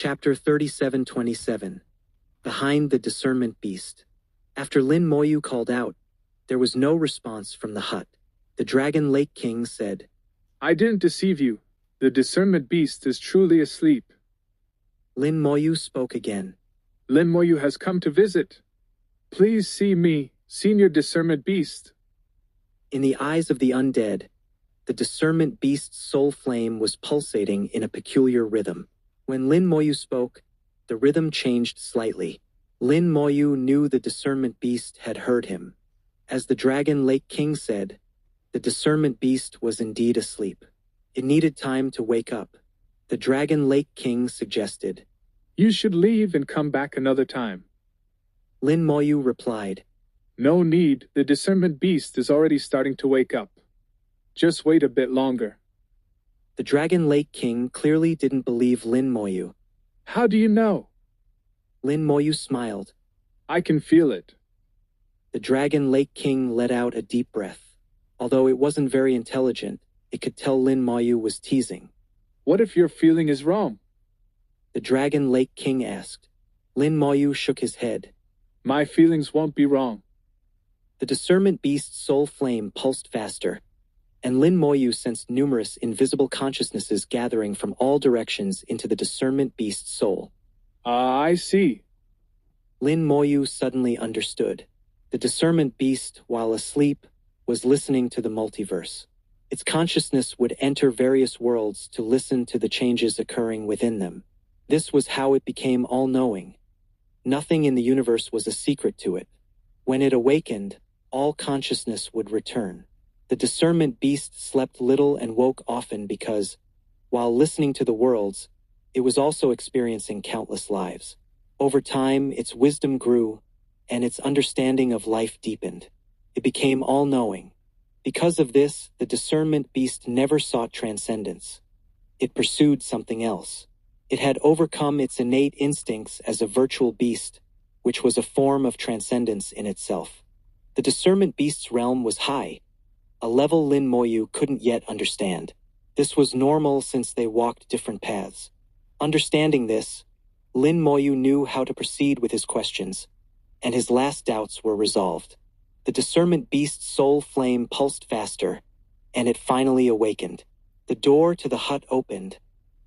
Chapter 3727. Behind the Discernment Beast. After Lin Moyu called out, there was no response from the hut. The Dragon Lake King said, "I didn't deceive you. The Discernment Beast is truly asleep." Lin Moyu spoke again. "Lin Moyu has come to visit. Please see me, Senior Discernment Beast." In the eyes of the undead, the Discernment Beast's soul flame was pulsating in a peculiar rhythm. When Lin Moyu spoke, the rhythm changed slightly. Lin Moyu knew the Discernment Beast had heard him. As the Dragon Lake King said, the Discernment Beast was indeed asleep. It needed time to wake up. The Dragon Lake King suggested, "You should leave and come back another time." Lin Moyu replied, "No need, the Discernment Beast is already starting to wake up. Just wait a bit longer." The Dragon Lake King clearly didn't believe Lin Moyu. "How do you know?" Lin Moyu smiled. "I can feel it." The Dragon Lake King let out a deep breath. Although it wasn't very intelligent, it could tell Lin Moyu was teasing. "What if your feeling is wrong?" The Dragon Lake King asked. Lin Moyu shook his head. "My feelings won't be wrong." The Discernment Beast's soul flame pulsed faster, and Lin Moyu sensed numerous invisible consciousnesses gathering from all directions into the Discernment Beast's soul. I see. Lin Moyu suddenly understood. The Discernment Beast, while asleep, was listening to the multiverse. Its consciousness would enter various worlds to listen to the changes occurring within them. This was how it became all-knowing. Nothing in the universe was a secret to it. When it awakened, all consciousness would return. The Discernment Beast slept little and woke often because, while listening to the worlds, it was also experiencing countless lives. Over time, its wisdom grew, and its understanding of life deepened. It became all-knowing. Because of this, the Discernment Beast never sought transcendence. It pursued something else. It had overcome its innate instincts as a virtual beast, which was a form of transcendence in itself. The Discernment Beast's realm was high, a level Lin Moyu couldn't yet understand. This was normal since they walked different paths. Understanding this, Lin Moyu knew how to proceed with his questions, and his last doubts were resolved. The Discernment Beast's soul flame pulsed faster, and it finally awakened. The door to the hut opened,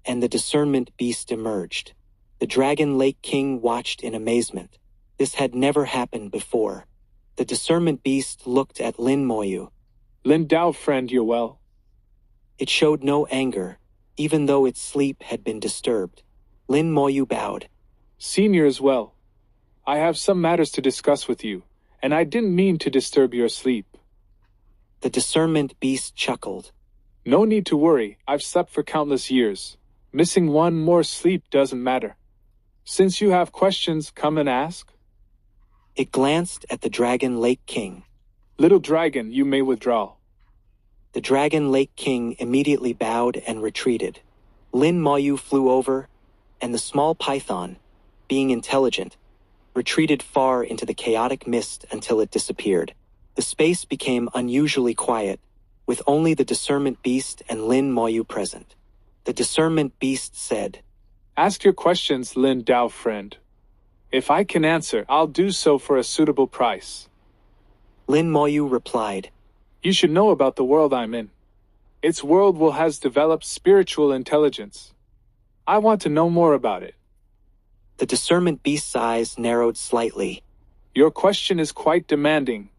and the Discernment Beast emerged. The Dragon Lake King watched in amazement. This had never happened before. The Discernment Beast looked at Lin Moyu. "Lin Dao, friend, you're well." It showed no anger, even though its sleep had been disturbed. Lin Moyu bowed. "Senior as well. I have some matters to discuss with you, and I didn't mean to disturb your sleep." The Discernment Beast chuckled. "No need to worry, I've slept for countless years. Missing one more sleep doesn't matter. Since you have questions, come and ask." It glanced at the Dragon Lake King. "Little dragon, you may withdraw." The Dragon Lake King immediately bowed and retreated. Lin Moyu flew over, and the small python, being intelligent, retreated far into the chaotic mist until it disappeared. The space became unusually quiet, with only the Discernment Beast and Lin Moyu present. The Discernment Beast said, "Ask your questions, Lin Dao, friend. If I can answer, I'll do so for a suitable price." Lin Moyu replied, "You should know about the world I'm in. Its world has developed spiritual intelligence. I want to know more about it." The Discernment Beast's eyes narrowed slightly. "Your question is quite demanding.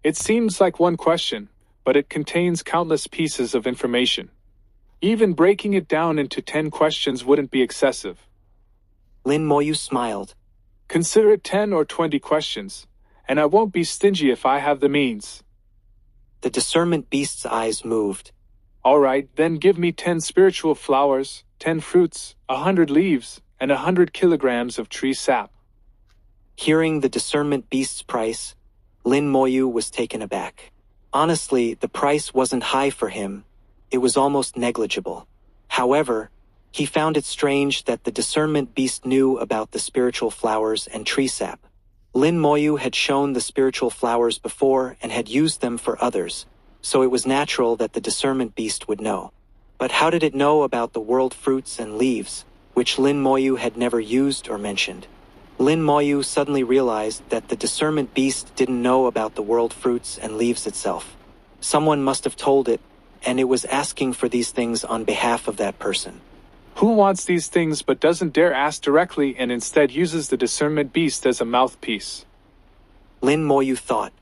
It seems like one question, but it contains countless pieces of information. Even breaking it down into 10 questions wouldn't be excessive." Lin Moyu smiled. "Consider it 10 or 20 questions, and I won't be stingy if I have the means." The Discernment Beast's eyes moved. "All right, then give me 10 spiritual flowers, 10 fruits, 100 leaves, and 100 kilograms of tree sap." Hearing the Discernment Beast's price, Lin Moyu was taken aback. Honestly, the price wasn't high for him. It was almost negligible. However, he found it strange that the Discernment Beast knew about the spiritual flowers and tree sap. Lin Moyu had shown the spiritual flowers before and had used them for others, so it was natural that the Discernment Beast would know. But how did it know about the world fruits and leaves? which Lin Moyu had never used or mentioned. Lin Moyu suddenly realized that the discernment beast didn't know about the world fruits and leaves itself. Someone must have told it, and it was asking for these things on behalf of that person. Who wants these things but doesn't dare ask directly and instead uses the discernment beast as a mouthpiece? Lin Moyu thought.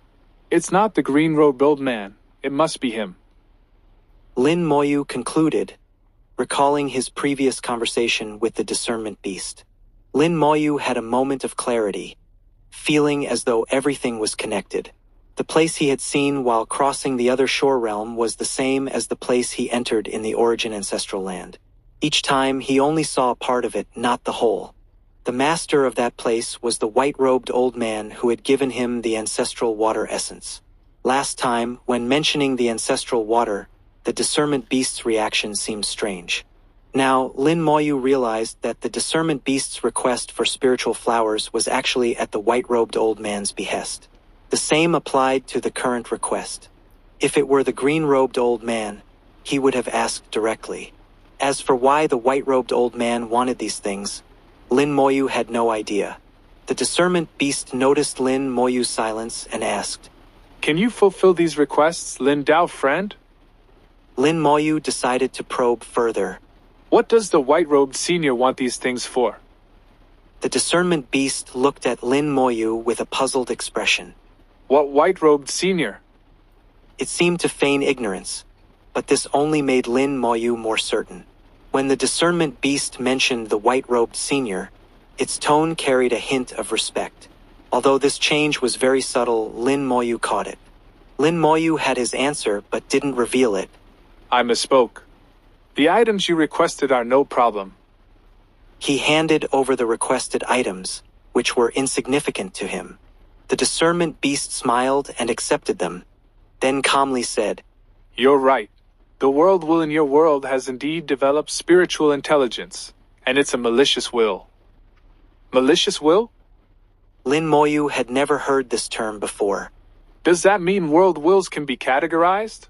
It's not the green-robed old man. It must be him. Lin Moyu concluded, recalling his previous conversation with the discernment beast. Lin Moyu had a moment of clarity, feeling as though everything was connected. The place he had seen while crossing the other shore realm was the same as the place he entered in the origin ancestral land. Each time he only saw a part of it, not the whole. The master of that place was the white-robed old man who had given him the ancestral water essence. Last time, when mentioning the ancestral water, the discernment beast's reaction seemed strange. Now, Lin Moyu realized that the discernment beast's request for spiritual flowers was actually at the white-robed old man's behest. The same applied to the current request. If it were the green-robed old man, he would have asked directly. As for why the white-robed old man wanted these things, Lin Moyu had no idea. The discernment beast noticed Lin Moyu's silence and asked, Can you fulfill these requests, Lin Dao friend? Lin Moyu decided to probe further. What does the white-robed senior want these things for? The discernment beast looked at Lin Moyu with a puzzled expression. What white-robed senior? It seemed to feign ignorance, but this only made Lin Moyu more certain. When the discernment beast mentioned the white-robed senior, its tone carried a hint of respect. Although this change was very subtle, Lin Moyu caught it. Lin Moyu had his answer but didn't reveal it. I misspoke. The items you requested are no problem. He handed over the requested items, which were insignificant to him. The discernment beast smiled and accepted them, then calmly said, You're right. The world will in your world has indeed developed spiritual intelligence, and it's a malicious will. Malicious will? Lin Moyu had never heard this term before. Does that mean world wills can be categorized?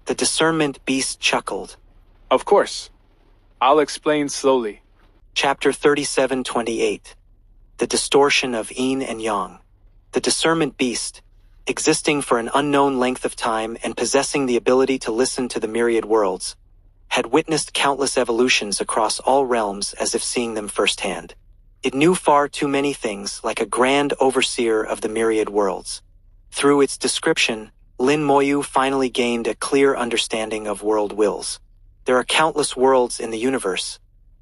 The discernment beast chuckled. Of course. I'll explain slowly. Chapter 37:28. The distortion of yin and yang. The discernment beast, existing for an unknown length of time and possessing the ability to listen to the myriad worlds, had witnessed countless evolutions across all realms as if seeing them firsthand. It knew far too many things, like a grand overseer of the myriad worlds. Through its description, Lin Moyu finally gained a clear understanding of world wills. There are countless worlds in the universe,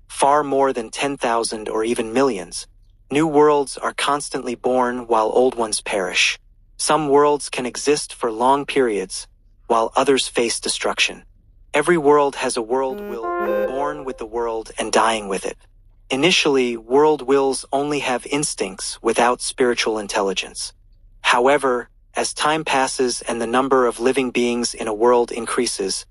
far more than 10,000 or even millions. New worlds are constantly born while old ones perish. Some worlds can exist for long periods, while others face destruction. Every world has a world will, born with the world and dying with it. Initially, world wills only have instincts without spiritual intelligence. However, as time passes and the number of living beings in a world increases,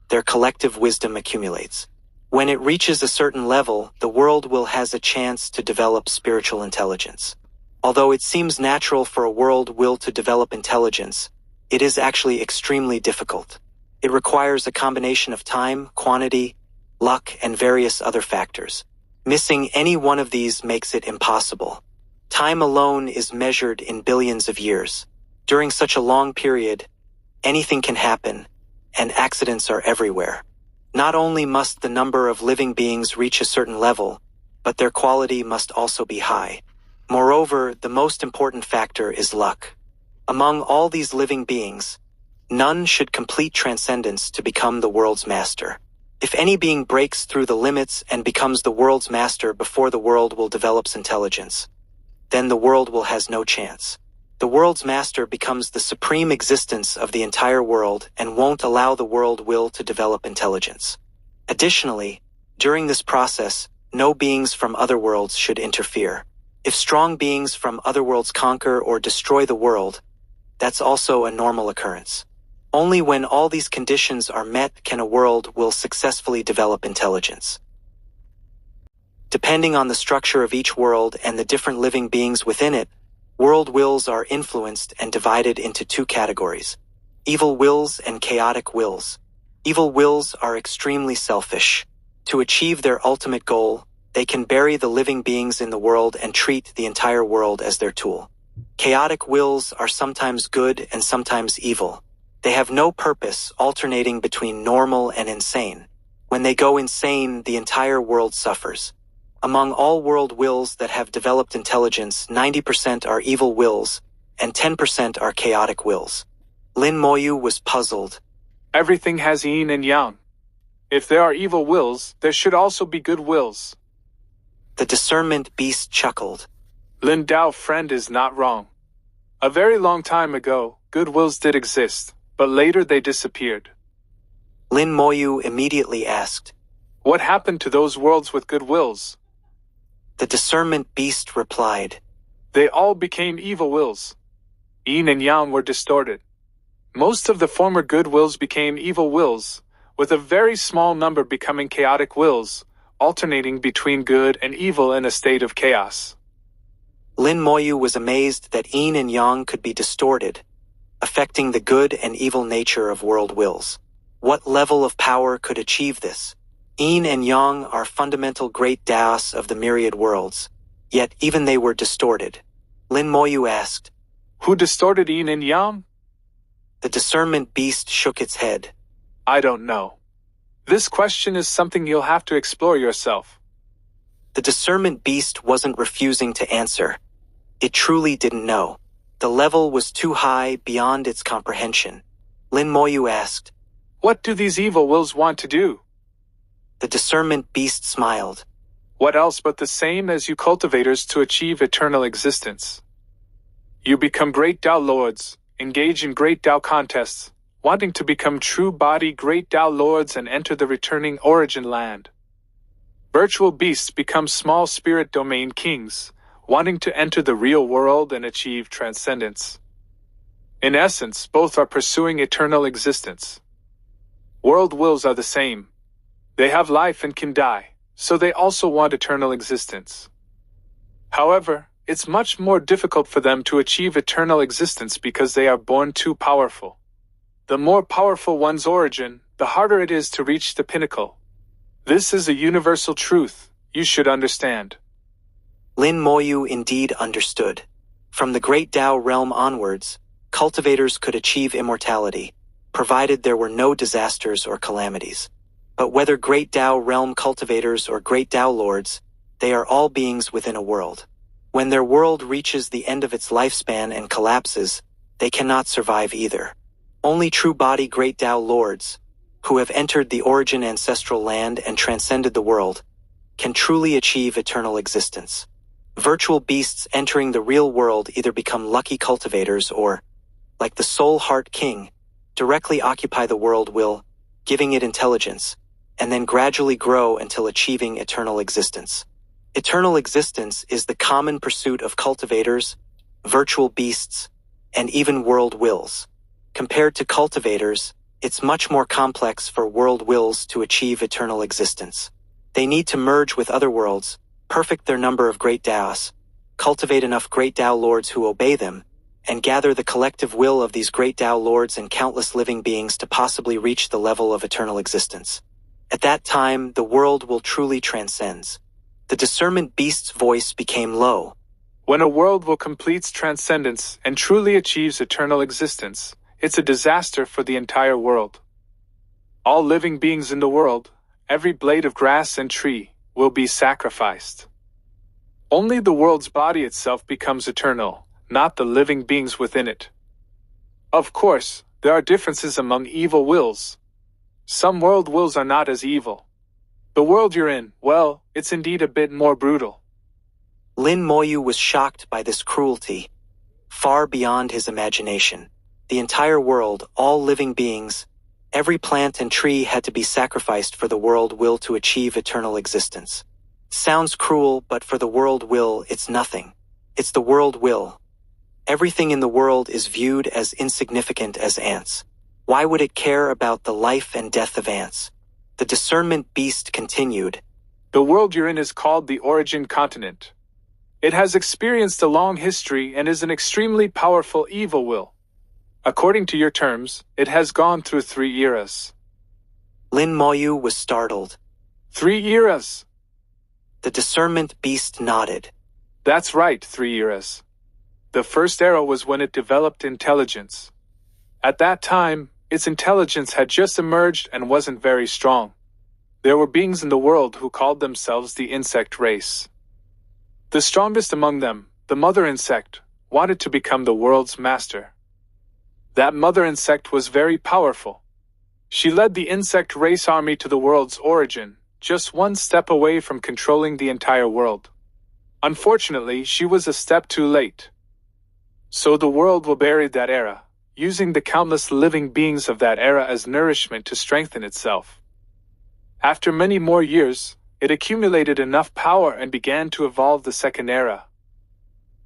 their collective wisdom accumulates. When it reaches a certain level, the world will has a chance to develop spiritual intelligence. Although it seems natural for a world will to develop intelligence, it is actually extremely difficult. It requires a combination of time, quantity, luck, and various other factors. Missing any one of these makes it impossible. Time alone is measured in billions of years. During such a long period, anything can happen, and accidents are everywhere. Not only must the number of living beings reach a certain level, but their quality must also be high. Moreover, the most important factor is luck. Among all these living beings, none should complete transcendence to become the world's master. If any being breaks through the limits and becomes the world's master before the world will develops intelligence, then the world will has no chance. The world's master becomes the supreme existence of the entire world and won't allow the world will to develop intelligence. Additionally, during this process, no beings from other worlds should interfere. If strong beings from other worlds conquer or destroy the world, that's also a normal occurrence. Only when all these conditions are met can a world will successfully develop intelligence. Depending on the structure of each world and the different living beings within it, world wills are influenced and divided into two categories: evil wills and chaotic wills. Evil wills are extremely selfish. To achieve their ultimate goal, They can bury the living beings in the world and treat the entire world as their tool. Chaotic wills are sometimes good and sometimes evil. They have no purpose, alternating between normal and insane. When they go insane, the entire world suffers. Among all world wills that have developed intelligence, 90% are evil wills, and 10% are chaotic wills. Lin Moyu was puzzled. Everything has yin and yang. If there are evil wills, there should also be good wills. The discernment beast chuckled. Lin Dao friend is not wrong. A very long time ago, good wills did exist, but later they disappeared. Lin Moyu immediately asked, What happened to those worlds with good wills? The discernment beast replied, They all became evil wills. Yin and yang were distorted. Most of the former good wills became evil wills, with a very small number becoming chaotic wills, alternating between good and evil in a state of chaos. Lin Moyu was amazed that yin and yang could be distorted, affecting the good and evil nature of world wills. What level of power could achieve this? Yin and yang are fundamental great Daos of the myriad worlds, yet even they were distorted. Lin Moyu asked, Who distorted yin and yang? The discernment beast shook its head. I don't know. This question is something you'll have to explore yourself. The discernment beast wasn't refusing to answer. It truly didn't know. The level was too high, beyond its comprehension. Lin Moyu asked, What do these evil wills want to do? The discernment beast smiled. What else but the same as you cultivators to achieve eternal existence? You become great Dao lords, engage in great Dao contests, wanting to become true body great Dao lords and enter the returning origin land. Virtual beasts become small spirit domain kings, wanting to enter the real world and achieve transcendence. In essence, both are pursuing eternal existence. World wills are the same. They have life and can die, so they also want eternal existence. However, it's much more difficult for them to achieve eternal existence because they are born too powerful. The more powerful one's origin, the harder it is to reach the pinnacle. This is a universal truth you should understand. Lin Moyu indeed understood. From the great Dao realm onwards, cultivators could achieve immortality, provided there were no disasters or calamities. But whether great Dao realm cultivators or great Dao lords, they are all beings within a world. When their world reaches the end of its lifespan and collapses, they cannot survive either. Only true body great Dao lords, who have entered the origin ancestral land and transcended the world, can truly achieve eternal existence. Virtual beasts entering the real world either become lucky cultivators or, like the Soul Heart King, directly occupy the world will, giving it intelligence, and then gradually grow until achieving eternal existence. Eternal existence is the common pursuit of cultivators, virtual beasts, and even world wills. Compared to cultivators, it's much more complex for world wills to achieve eternal existence. They need to merge with other worlds, perfect their number of great Daos, cultivate enough great Dao lords who obey them, and gather the collective will of these great Dao lords and countless living beings to possibly reach the level of eternal existence. At that time, the world will truly transcend. The discernment beast's voice became low. When a world will complete transcendence and truly achieves eternal existence, it's a disaster for the entire world. All living beings in the world, every blade of grass and tree, will be sacrificed. Only the world's body itself becomes eternal, not the living beings within it. Of course, there are differences among evil wills. Some world wills are not as evil. The world you're in, well, it's indeed a bit more brutal. Lin Moyu was shocked by this cruelty, far beyond his imagination. The entire world, all living beings, every plant and tree had to be sacrificed for the world will to achieve eternal existence. Sounds cruel, but for the world will, it's nothing. It's the world will. Everything in the world is viewed as insignificant as ants. Why would it care about the life and death of ants? The discernment beast continued. The world you're in is called the Origin Continent. It has experienced a long history and is an extremely powerful evil will. According to your terms, it has gone through 3 eras. Lin Moyu was startled. 3 eras? The discernment beast nodded. That's right, 3 eras. The first era was when it developed intelligence. At that time, its intelligence had just emerged and wasn't very strong. There were beings in the world who called themselves the insect race. The strongest among them, the mother insect, wanted to become the world's master. That mother insect was very powerful. She led the insect race army to the world's origin, just one step away from controlling the entire world. Unfortunately, she was a step too late. So the world will bury that era, using the countless living beings of that era as nourishment to strengthen itself. After many more years, it accumulated enough power and began to evolve the second era.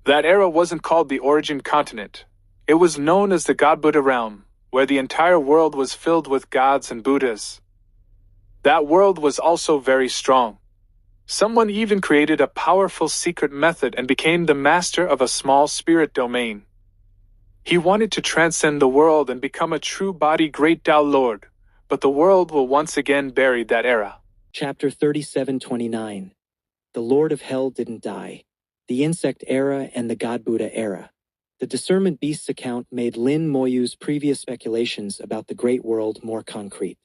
That era wasn't called the Origin Continent. It was known as the God-Buddha realm, where the entire world was filled with gods and Buddhas. That world was also very strong. Someone even created a powerful secret method and became the master of a small spirit domain. He wanted to transcend the world and become a true body great Tao Lord, but the world will once again bury that era. Chapter 3729. The Lord of Hell didn't die. The Insect Era and the God Buddha Era. The Discernment Beast's account made Lin Moyu's previous speculations about the Great World more concrete.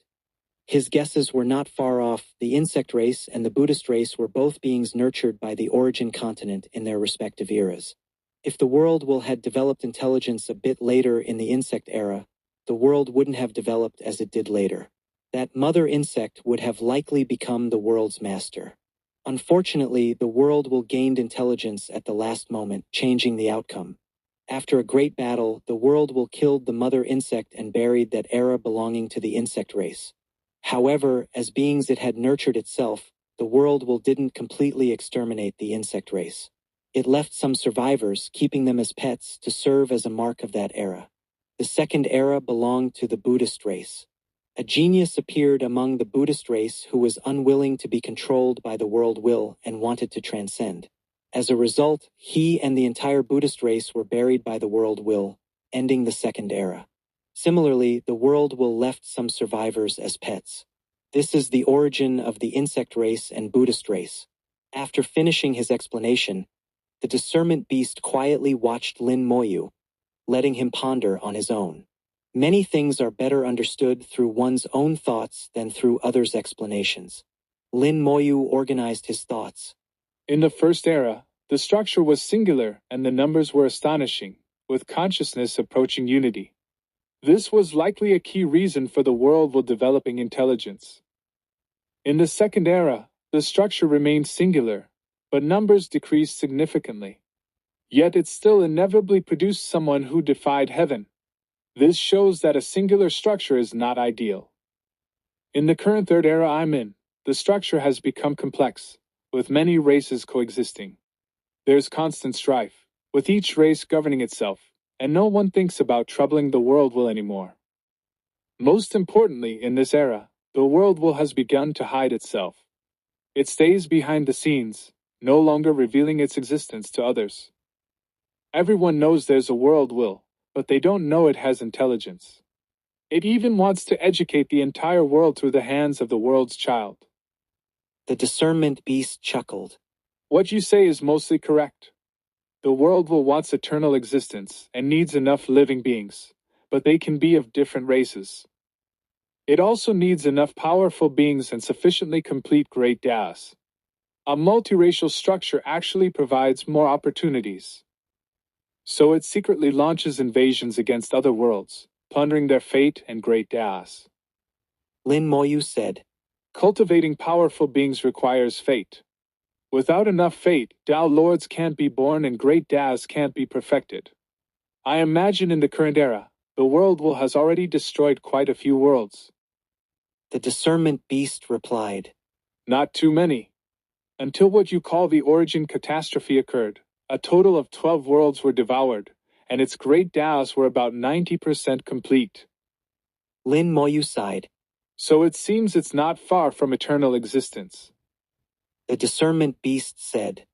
His guesses were not far off. The insect race and the Buddhist race were both beings nurtured by the Origin Continent in their respective eras. If the world had developed intelligence a bit later in the insect era, the world wouldn't have developed as it did later. That mother insect would have likely become the world's master. Unfortunately, the world gained intelligence at the last moment, changing the outcome. After a great battle, the world killed the mother insect and buried that era belonging to the insect race. However, as beings it had nurtured itself, the world didn't completely exterminate the insect race. It left some survivors, keeping them as pets to serve as a mark of that era. The second era belonged to the Buddhist race. A genius appeared among the Buddhist race who was unwilling to be controlled by the world will and wanted to transcend. As a result, he and the entire Buddhist race were buried by the world will, ending the second era. Similarly, the world left some survivors as pets. This is the origin of the insect race and Buddhist race. After finishing his explanation, the discernment beast quietly watched Lin Moyu, letting him ponder on his own. Many things are better understood through one's own thoughts than through others' explanations. Lin Moyu organized his thoughts. In the first era, the structure was singular and the numbers were astonishing, with consciousness approaching unity. This was likely a key reason for the world developing intelligence. In the second era, the structure remained singular, but numbers decreased significantly. Yet it still inevitably produced someone who defied heaven. This shows that a singular structure is not ideal. In the current third era I'm in, the structure has become complex, with many races coexisting. There's constant strife, with each race governing itself, and no one thinks about troubling the world will anymore. Most importantly, in this era, the world will has begun to hide itself. It stays behind the scenes, no longer revealing its existence to others. Everyone knows there's a world will, but they don't know it has intelligence. It even wants to educate the entire world through the hands of the world's child. The discernment beast chuckled. What you say is mostly correct. The world wants eternal existence and needs enough living beings, but they can be of different races. It also needs enough powerful beings and sufficiently complete great Taos. A multiracial structure actually provides more opportunities. So it secretly launches invasions against other worlds, plundering their fate and great Taos. Lin Moyu said, Cultivating powerful beings requires fate. Without enough fate, Tao Lords can't be born and great Taos can't be perfected. I imagine in the current era, the world has already destroyed quite a few worlds. The discernment beast replied, Not too many. Until what you call the origin catastrophe occurred, a total of 12 worlds were devoured, and its great Taos were about 90% complete. Lin Moyu sighed. So it seems it's not far from eternal existence. The discernment beast said,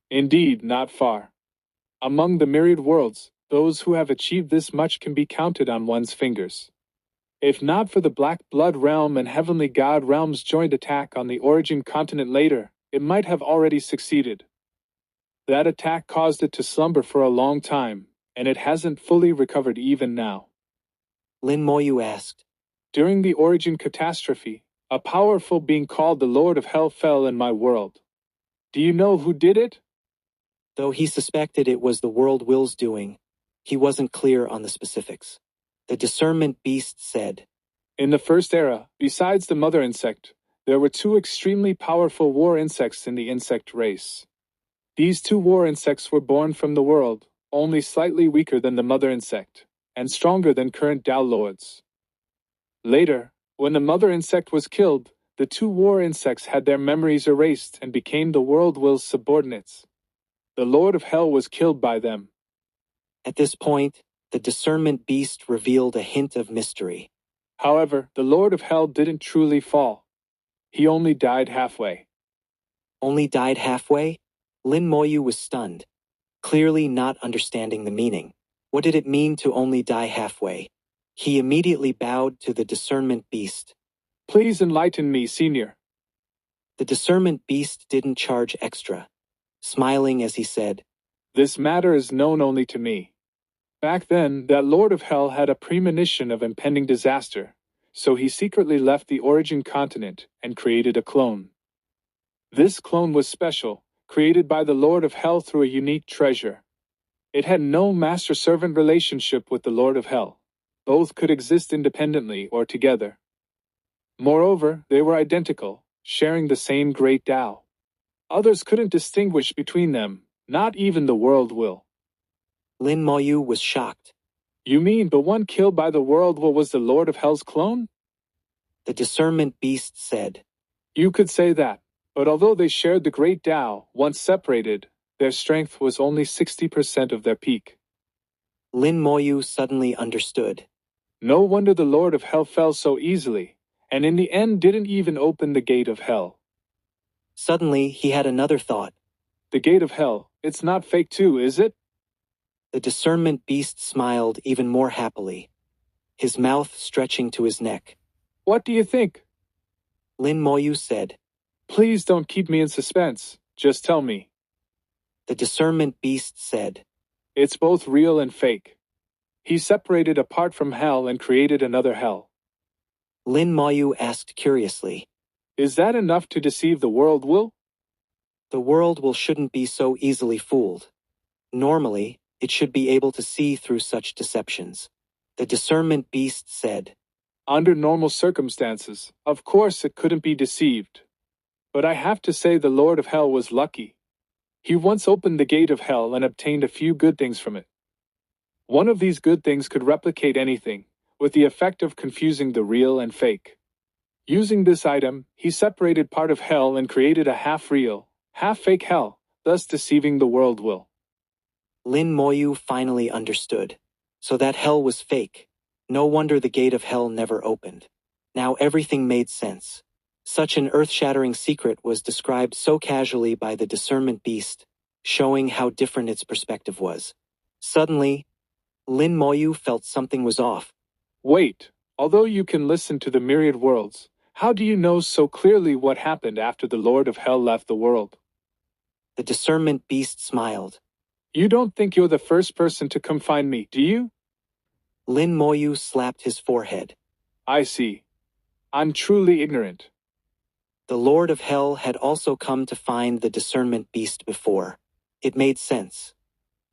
Indeed, not far. Among the myriad worlds, those who have achieved this much can be counted on one's fingers. If not for the Black Blood realm and Heavenly God realm's joint attack on the Origin Continent later, it might have already succeeded. That attack caused it to slumber for a long time, and it hasn't fully recovered even now. Lin Moyu asked. During the origin catastrophe, a powerful being called the Lord of Hell fell in my world. Do you know who did it? Though he suspected it was the world will's doing, he wasn't clear on the specifics. The discernment beast said, In the first era, besides the mother insect, there were two extremely powerful war insects in the insect race. These two war insects were born from the world, only slightly weaker than the mother insect, and stronger than current Tao Lords. Later, when the mother insect was killed, the two war insects had their memories erased and became the world will's subordinates. The Lord of Hell was killed by them. At this point, the discernment beast revealed a hint of mystery. However, the Lord of Hell didn't truly fall. He only died halfway. Only died halfway? Lin Moyu was stunned, clearly not understanding the meaning. What did it mean to only die halfway? He immediately bowed to the discernment beast. Please enlighten me, Senior. The discernment beast didn't charge extra, smiling as he said, This matter is known only to me. Back then, that Lord of Hell had a premonition of impending disaster, so he secretly left the origin continent and created a clone. This clone was special, created by the Lord of Hell through a unique treasure. It had no master-servant relationship with the Lord of Hell. Both could exist independently or together. Moreover, they were identical, sharing the same great Tao. Others couldn't distinguish between them, not even the world will. Lin Moyu was shocked. You mean the one killed by the world will was the Lord of Hell's clone? The discernment beast said, You could say that, but although they shared the great Tao, once separated, their strength was only 60% of their peak. Lin Moyu suddenly understood. No wonder the Lord of Hell fell so easily, and in the end didn't even open the gate of hell. Suddenly, he had another thought. The gate of hell, it's not fake too, is it? The discernment beast smiled even more happily, his mouth stretching to his neck. What do you think? Lin Moyu said. Please don't keep me in suspense, just tell me. The discernment beast said. It's both real and fake. He separated apart from hell and created another hell. Lin Moyu asked curiously. Is that enough to deceive the world will? The world will shouldn't be so easily fooled. Normally, it should be able to see through such deceptions. The discernment beast said. Under normal circumstances, of course it couldn't be deceived. But I have to say the Lord of Hell was lucky. He once opened the gate of hell and obtained a few good things from it. One of these good things could replicate anything, with the effect of confusing the real and fake. Using this item, he separated part of hell and created a half-real, half-fake hell, thus deceiving the world will. Lin Moyu finally understood. So that hell was fake. No wonder the gate of hell never opened. Now everything made sense. Such an earth-shattering secret was described so casually by the discernment beast, showing how different its perspective was. Suddenly, Lin Moyu felt something was off. Wait, although you can listen to the myriad worlds, how do you know so clearly what happened after the Lord of Hell left the world? The discernment beast smiled. You don't think you're the first person to come find me, do you? Lin Moyu slapped his forehead. I see. I'm truly ignorant. The Lord of Hell had also come to find the discernment beast before. It made sense.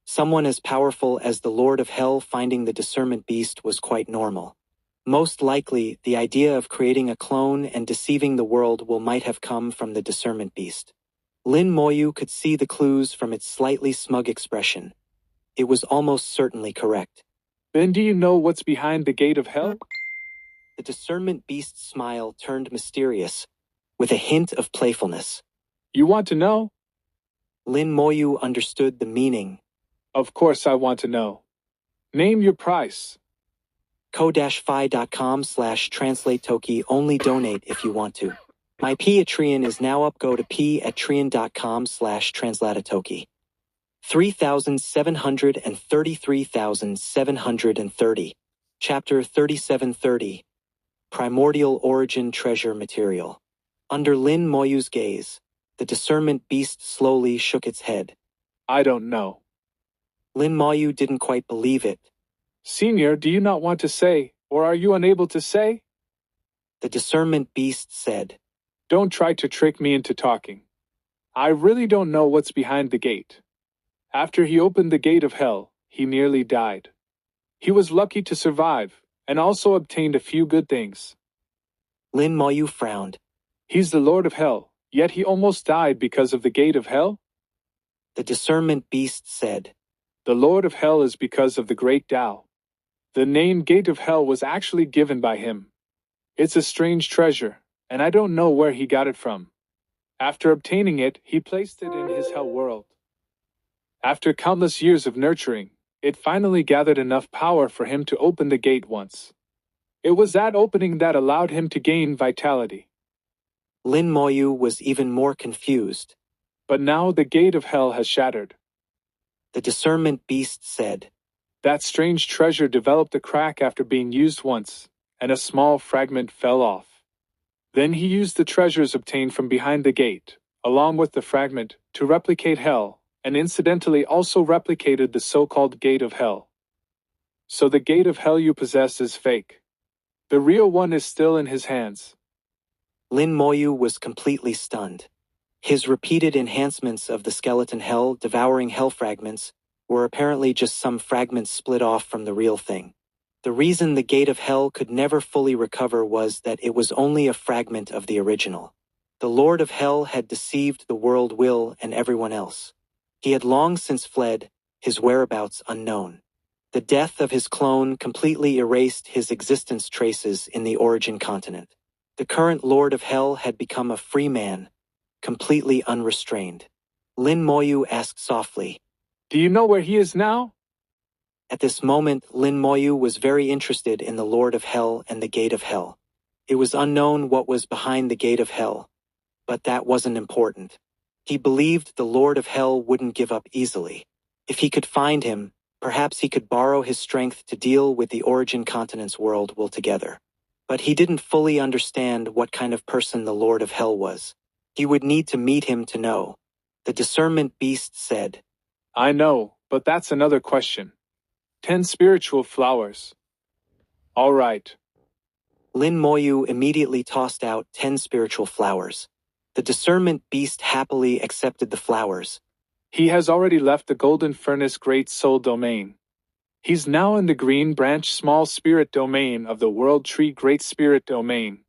Someone as powerful as the Lord of Hell finding the discernment beast was quite normal. Most likely, the idea of creating a clone and deceiving the world might have come from the discernment beast. Lin Moyu could see the clues from its slightly smug expression. It was almost certainly correct. Then do you know what's behind the gate of hell? The discernment beast's smile turned mysterious, with a hint of playfulness. You want to know? Lin Moyu understood the meaning. Of course I want to know. Name your price. ko-fi.com/translate-toki only donate if you want to. My Patreon is now up. Go to p@treon.com/translatotoki. 3,733,730. Chapter 3730. Primordial Origin Treasure Material. Under Lin Moyu's gaze, The discernment beast slowly shook its head. I don't know. Lin Moyu didn't quite believe it. Senior, do you not want to say, or are you unable to say? The discernment beast said. Don't try to trick me into talking. I really don't know what's behind the gate. After he opened the gate of hell, he nearly died. He was lucky to survive, and also obtained a few good things. Lin Moyu frowned. He's the Lord of Hell, yet he almost died because of the gate of hell? The discernment beast said. The Lord of Hell is because of the great Tao. The name Gate of Hell was actually given by him. It's a strange treasure, and I don't know where he got it from. After obtaining it, he placed it in his hell world. After countless years of nurturing, it finally gathered enough power for him to open the gate once. It was that opening that allowed him to gain vitality. Lin Moyu was even more confused. But now the gate of hell has shattered. The discernment beast said. That strange treasure developed a crack after being used once, and a small fragment fell off. Then he used the treasures obtained from behind the gate, along with the fragment, to replicate hell, and incidentally also replicated the so-called gate of hell. So the gate of hell you possess is fake. The real one is still in his hands. Lin Moyu was completely stunned. His repeated enhancements of the skeleton hell devouring hell fragments were apparently just some fragments split off from the real thing. The reason the gate of hell could never fully recover was that it was only a fragment of the original. The Lord of Hell had deceived the world will and everyone else. He had long since fled, his whereabouts unknown. The death of his clone completely erased his existence traces in the origin continent. The current Lord of Hell had become a free man, completely unrestrained. Lin Moyu asked softly, Do you know where he is now? At this moment, Lin Moyu was very interested in the Lord of Hell and the Gate of Hell. It was unknown what was behind the Gate of Hell, but that wasn't important. He believed the Lord of Hell wouldn't give up easily. If he could find him, perhaps he could borrow his strength to deal with the origin continent's world will together. But he didn't fully understand what kind of person the Lord of Hell was. He would need to meet him to know. The discernment beast said, I know, but that's another question. 10 spiritual flowers. All right. Lin Moyu immediately tossed out 10 spiritual flowers. The discernment beast happily accepted the flowers. He has already left the Golden Furnace Great Soul Domain. He's now in the Green Branch Small Spirit Domain of the World Tree Great Spirit Domain.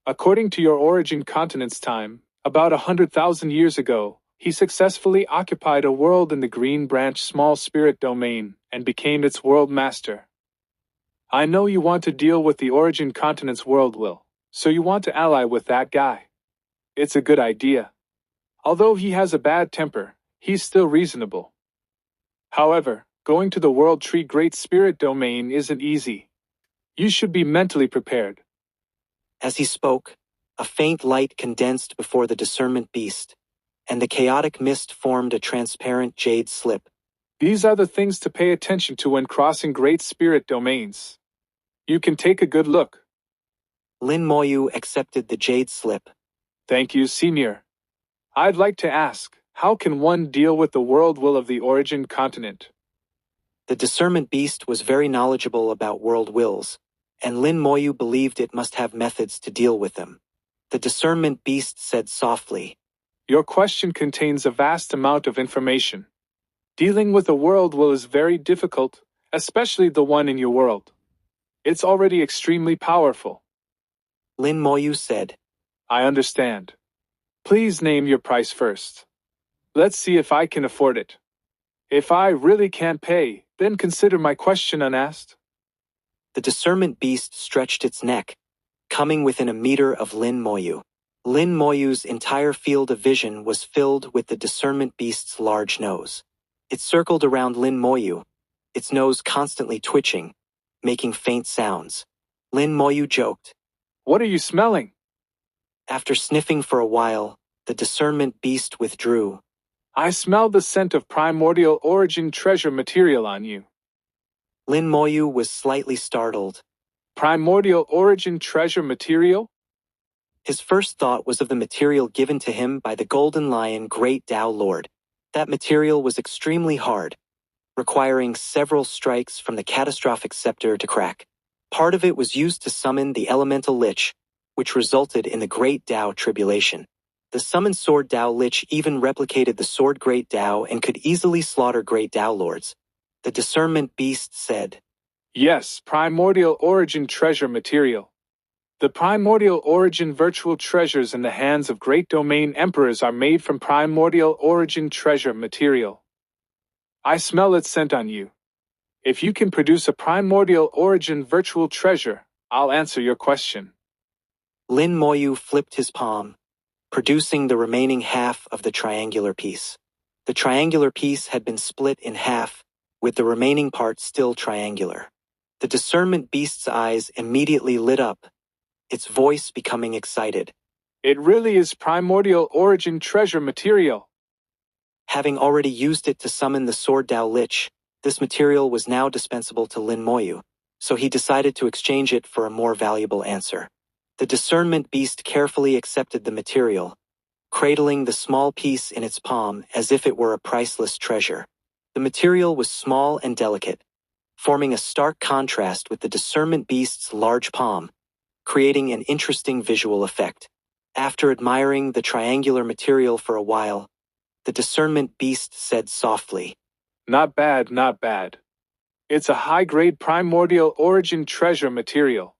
According to your origin continent's time, about 100,000 years ago, he successfully occupied a world in the Green Branch Small Spirit Domain and became its world master. I know you want to deal with the origin continent's world will, so you want to ally with that guy. It's a good idea. Although he has a bad temper, he's still reasonable. However, going to the World Tree Great Spirit Domain isn't easy. You should be mentally prepared. As he spoke, a faint light condensed before the discernment beast, and the chaotic mist formed a transparent jade slip. These are the things to pay attention to when crossing Great Spirit Domains. You can take a good look. Lin Moyu accepted the jade slip. Thank you, Senior. I'd like to ask, how can one deal with the world will of the origin continent? The discernment beast was very knowledgeable about world wills, and Lin Moyu believed it must have methods to deal with them. The discernment beast said softly, Your question contains a vast amount of information. Dealing with a world will is very difficult, especially the one in your world. It's already extremely powerful. Lin Moyu said. I understand. Please name your price first. Let's see if I can afford it. If I really can't pay, then consider my question unasked. The discernment beast stretched its neck, coming within a meter of Lin Moyu. Lin Moyu's entire field of vision was filled with the discernment beast's large nose. It circled around Lin Moyu, its nose constantly twitching, making faint sounds. Lin Moyu joked. What are you smelling? After sniffing for a while, the discernment beast withdrew. I smell the scent of primordial origin treasure material on you. Lin Moyu was slightly startled. Primordial origin treasure material? His first thought was of the material given to him by the Golden Lion Great Tao Lord. That material was extremely hard, requiring several strikes from the catastrophic scepter to crack. Part of it was used to summon the elemental lich, which resulted in the Great Tao tribulation. The summoned sword Tao lich even replicated the sword Great Tao and could easily slaughter Great Tao lords. The discernment beast said, Yes, primordial origin treasure material. The primordial origin virtual treasures in the hands of great domain emperors are made from primordial origin treasure material. I smell its scent on you. If you can produce a primordial origin virtual treasure, I'll answer your question. Lin Moyu flipped his palm, producing the remaining half of the triangular piece. The triangular piece had been split in half, with the remaining part still triangular. The discernment beast's eyes immediately lit up, its voice becoming excited. It really is primordial origin treasure material. Having already used it to summon the sword Tao lich, this material was now dispensable to Lin Moyu, so he decided to exchange it for a more valuable answer. The discernment beast carefully accepted the material, cradling the small piece in its palm as if it were a priceless treasure. The material was small and delicate, forming a stark contrast with the discernment beast's large palm, creating an interesting visual effect. After admiring the triangular material for a while, the discernment beast said softly, Not bad, not bad. It's a high-grade primordial origin treasure material.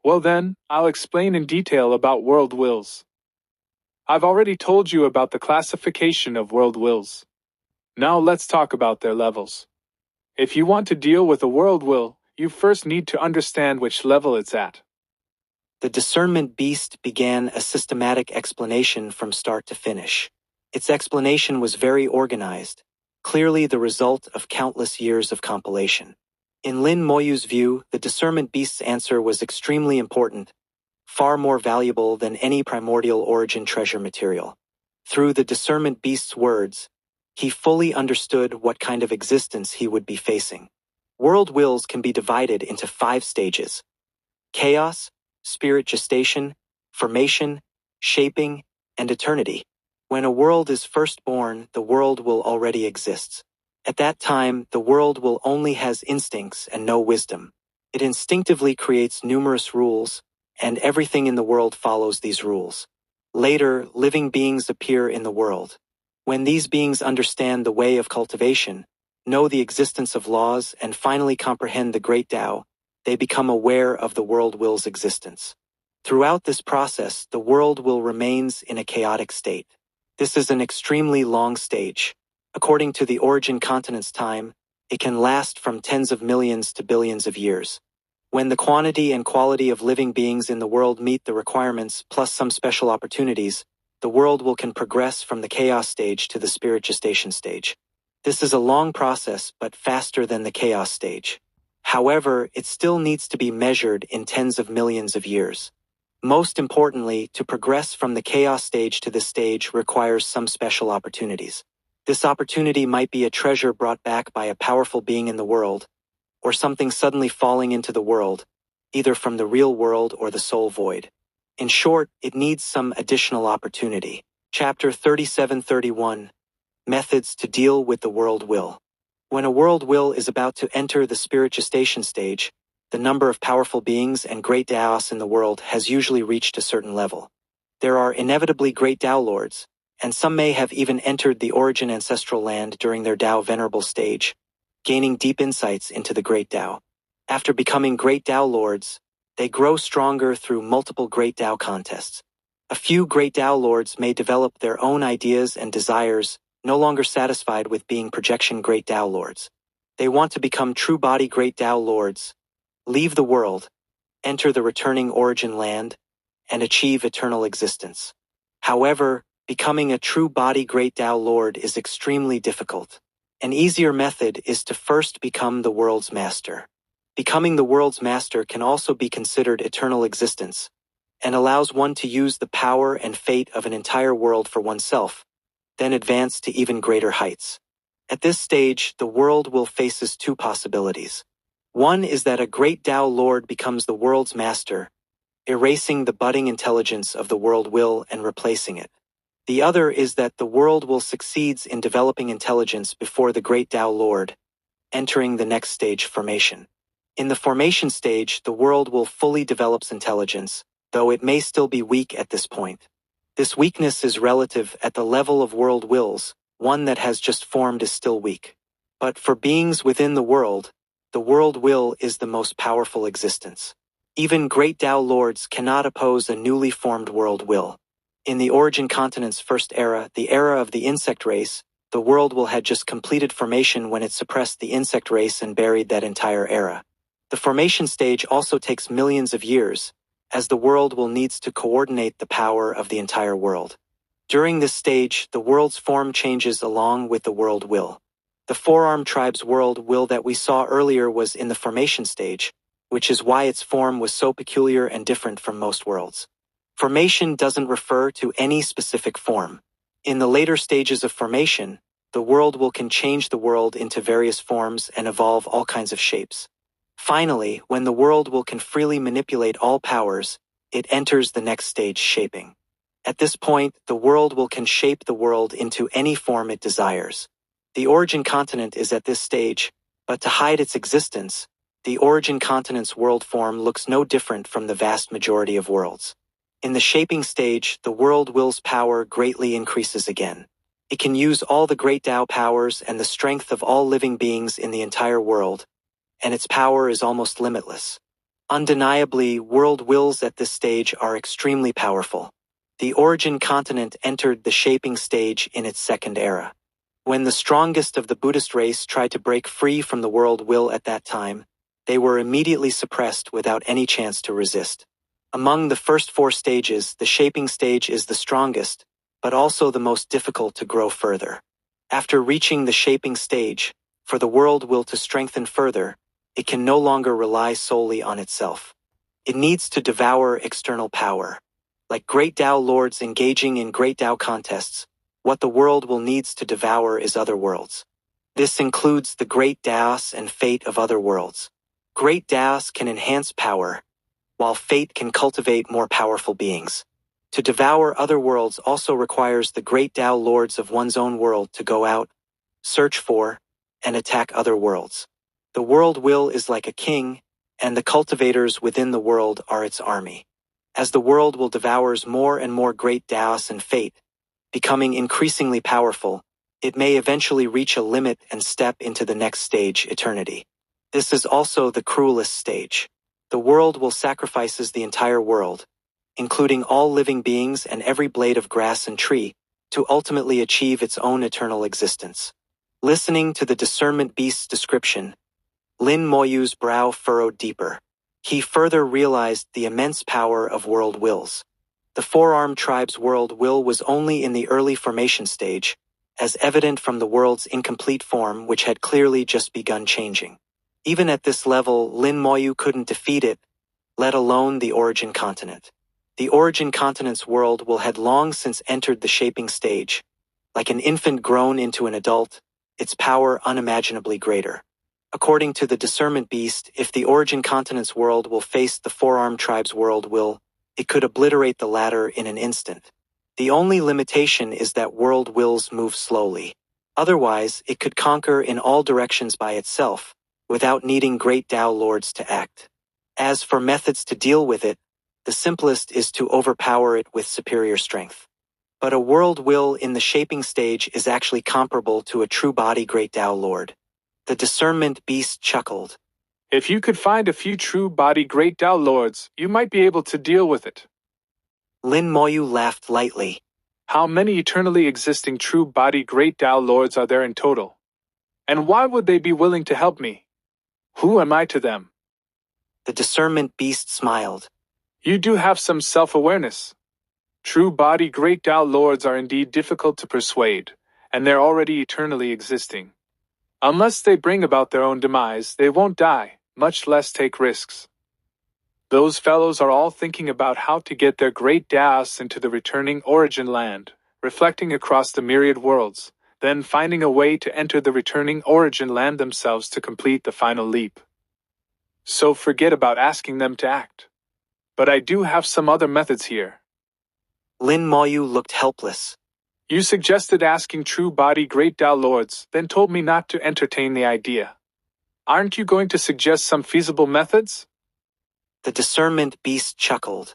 Well then, I'll explain in detail about world wills. I've already told you about the classification of world wills. Now let's talk about their levels. If you want to deal with a world will, you first need to understand which level it's at. The discernment beast began a systematic explanation from start to finish. Its explanation was very organized, clearly the result of countless years of compilation. In Lin Moyu's view, the discernment beast's answer was extremely important, far more valuable than any primordial origin treasure material. Through the discernment beast's words, he fully understood what kind of existence he would be facing. World wills can be divided into 5 stages: chaos, spirit gestation, formation, shaping, and eternity. When a world is first born, the world will already exist. At that time, the world will only has instincts and no wisdom. It instinctively creates numerous rules, and everything in the world follows these rules. Later, living beings appear in the world. When these beings understand the way of cultivation, know the existence of laws, and finally comprehend the Great Tao, they become aware of the world will's existence. Throughout this process, the world will remains in a chaotic state. This is an extremely long stage. According to the origin continent's time, it can last from tens of millions to billions of years. When the quantity and quality of living beings in the world meet the requirements plus some special opportunities, the world can progress from the chaos stage to the spirit gestation stage. This is a long process but faster than the chaos stage. However, it still needs to be measured in tens of millions of years. Most importantly, to progress from the chaos stage to this stage requires some special opportunities. This opportunity might be a treasure brought back by a powerful being in the world, or something suddenly falling into the world, either from the real world or the soul void. In short, it needs some additional opportunity. Chapter 37-31. Methods to deal with the world will. When a world will is about to enter the spirit gestation stage, the number of powerful beings and great Taos in the world has usually reached a certain level. There are inevitably great Tao lords, and some may have even entered the origin ancestral land during their Tao venerable stage, gaining deep insights into the great Tao. After becoming great Tao lords, they grow stronger through multiple great Tao contests. A few great Tao lords may develop their own ideas and desires, no longer satisfied with being projection great Tao lords. They want to become true body great Tao lords, leave the world, enter the returning origin land, and achieve eternal existence. However, becoming a true body great Tao lord is extremely difficult. An easier method is to first become the world's master. Becoming the world's master can also be considered eternal existence, and allows one to use the power and fate of an entire world for oneself, then advance to even greater heights. At this stage, the world will faces 2 possibilities. One is that a great Tao Lord becomes the world's master, erasing the budding intelligence of the world will and replacing it. The other is that the world will succeeds in developing intelligence before the great Tao Lord, entering the next stage, formation. In the formation stage, the world will fully develop intelligence, though it may still be weak at this point. This weakness is relative at the level of world wills, one that has just formed is still weak. But for beings within the world will is the most powerful existence. Even great Tao Lords cannot oppose a newly formed world will. In the Origin Continent's first era, the era of the insect race, the world will had just completed formation when it suppressed the insect race and buried that entire era. The formation stage also takes millions of years, as the world will needs to coordinate the power of the entire world. During this stage, the world's form changes along with the world will. The four-armed tribe's world will that we saw earlier was in the formation stage, which is why its form was so peculiar and different from most worlds. Formation doesn't refer to any specific form. In the later stages of formation, the world will can change the world into various forms and evolve all kinds of shapes. Finally, when the world will can freely manipulate all powers, it enters the next stage, shaping. At this point, the world will can shape the world into any form it desires. The Origin Continent is at this stage, but to hide its existence, the Origin Continent's world form looks no different from the vast majority of worlds. In the shaping stage, the world will's power greatly increases again. It can use all the great Tao powers and the strength of all living beings in the entire world, and its power is almost limitless. Undeniably, world wills at this stage are extremely powerful. The Origin Continent entered the shaping stage in its second era. When the strongest of the Buddhist race tried to break free from the world will at that time, they were immediately suppressed without any chance to resist. Among the first four stages, the shaping stage is the strongest, but also the most difficult to grow further. After reaching the shaping stage, for the world will to strengthen further, it can no longer rely solely on itself. It needs to devour external power. Like great Tao Lords engaging in great Tao contests, what the world will needs to devour is other worlds. This includes the great Taos and fate of other worlds. Great Taos can enhance power, while fate can cultivate more powerful beings. To devour other worlds also requires the great Tao Lords of one's own world to go out, search for, and attack other worlds. The world will is like a king, and the cultivators within the world are its army. As the world will devours more and more great Taos and fate, becoming increasingly powerful, it may eventually reach a limit and step into the next stage, eternity. This is also the cruelest stage. The world will sacrifices the entire world, including all living beings and every blade of grass and tree, to ultimately achieve its own eternal existence. Listening to the discernment beast's description, Lin Moyu's brow furrowed deeper. He further realized the immense power of world wills. The four-armed tribe's world will was only in the early formation stage, as evident from the world's incomplete form which had clearly just begun changing. Even at this level, Lin Moyu couldn't defeat it, let alone the Origin Continent. The Origin Continent's world will had long since entered the shaping stage. Like an infant grown into an adult, its power unimaginably greater. According to the discernment beast, if the Origin Continent's world will face the four-armed tribe's world will, it could obliterate the latter in an instant. The only limitation is that world wills move slowly. Otherwise, it could conquer in all directions by itself, without needing great Tao Lords to act. As for methods to deal with it, the simplest is to overpower it with superior strength. But a world will in the shaping stage is actually comparable to a true body great Tao Lord. The discernment beast chuckled. If you could find a few true body great Tao Lords, you might be able to deal with it. Lin Moyu laughed lightly. How many eternally existing true body great Tao Lords are there in total? And why would they be willing to help me? Who am I to them? The discernment beast smiled. You do have some self-awareness. True body great Tao Lords are indeed difficult to persuade, and they're already eternally existing. Unless they bring about their own demise, they won't die, much less take risks. Those fellows are all thinking about how to get their great Taos into the returning origin land, reflecting across the myriad worlds, then finding a way to enter the returning origin land themselves to complete the final leap. So forget about asking them to act. But I do have some other methods here. Lin Moyu looked helpless. You suggested asking true body great Tao Lords, then told me not to entertain the idea. Aren't you going to suggest some feasible methods? The discernment beast chuckled.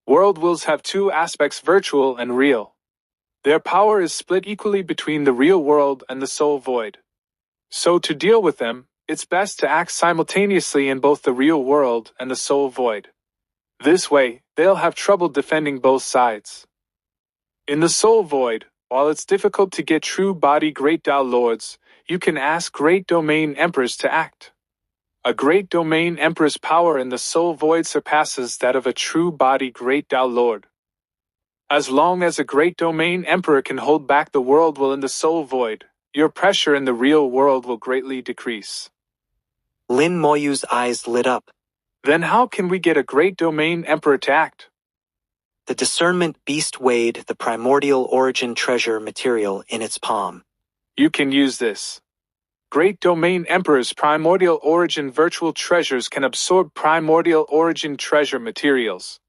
World wills have two aspects, virtual and real. Their power is split equally between the real world and the soul void. So to deal with them, it's best to act simultaneously in both the real world and the soul void. This way, they'll have trouble defending both sides. In the soul void, while it's difficult to get true body great Tao Lords, you can ask great domain emperors to act. A great domain emperor's power in the soul void surpasses that of a true body great Tao Lord. As long as a great domain emperor can hold back the world will in the soul void, your pressure in the real world will greatly decrease. Lin Moyu's eyes lit up. Then how can we get a great domain emperor to act? The discernment beast weighed the primordial origin treasure material in its palm. You can use this. Great domain emperors' primordial origin virtual treasures can absorb primordial origin treasure materials.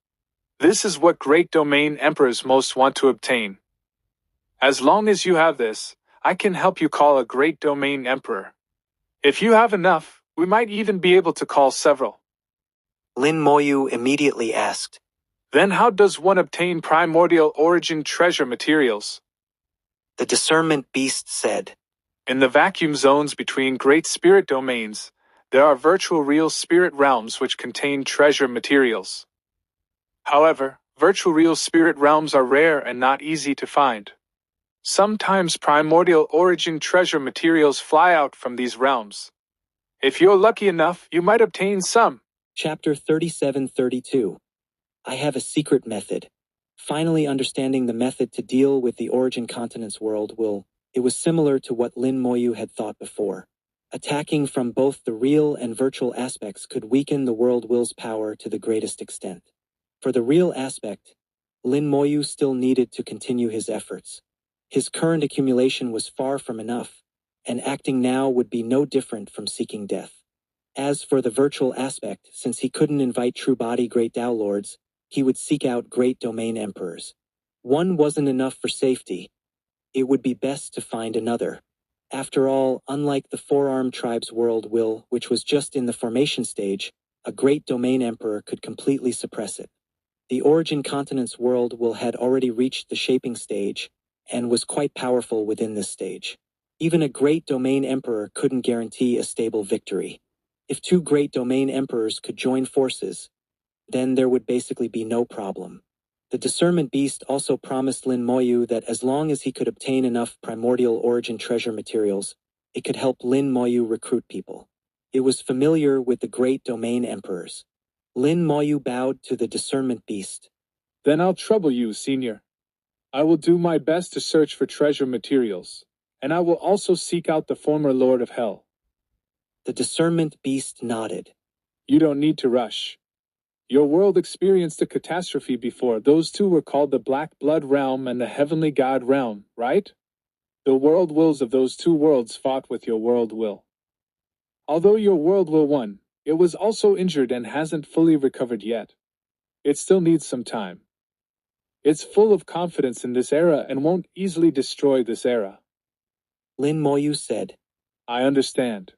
This is what great domain emperors most want to obtain. As long as you have this, I can help you call a great domain emperor. If you have enough, we might even be able to call several. Lin Moyu immediately asked. Then how does one obtain primordial origin treasure materials? The discernment beast said. In the vacuum zones between great spirit domains, there are virtual real spirit realms which contain treasure materials. However, virtual real spirit realms are rare and not easy to find. Sometimes primordial origin treasure materials fly out from these realms. If you're lucky enough, you might obtain some. Chapter 37-32. I have a secret method. Finally understanding the method to deal with the origin continents world it was similar to what Lin Moyu had thought before. Attacking from both the real and virtual aspects could weaken the world will's power to the greatest extent. For the real aspect, Lin Moyu still needed to continue his efforts. His current accumulation was far from enough, and acting now would be no different from seeking death. As for the virtual aspect, since he couldn't invite true body great Tao Lords, he would seek out great domain emperors. One wasn't enough for safety. It would be best to find another. After all, unlike the four-armed tribe's world will, which was just in the formation stage, a great domain emperor could completely suppress it. The origin continent's world will had already reached the shaping stage, and was quite powerful within this stage. Even a great domain emperor couldn't guarantee a stable victory. If two great domain emperors could join forces, then there would basically be no problem. The discernment beast also promised Lin Moyu that as long as he could obtain enough primordial origin treasure materials, it could help Lin Moyu recruit people. It was familiar with the great domain emperors. Lin Moyu bowed to the discernment beast. Then I'll trouble you, Senior. I will do my best to search for treasure materials, and I will also seek out the former Lord of Hell. The discernment beast nodded. You don't need to rush. Your world experienced a catastrophe before. Those two were called the Black Blood Realm and the Heavenly God Realm, right? The world wills of those two worlds fought with your world will. Although your world will won, it was also injured and hasn't fully recovered yet. It still needs some time. It's full of confidence in this era and won't easily destroy this era. Lin Moyu said. I understand.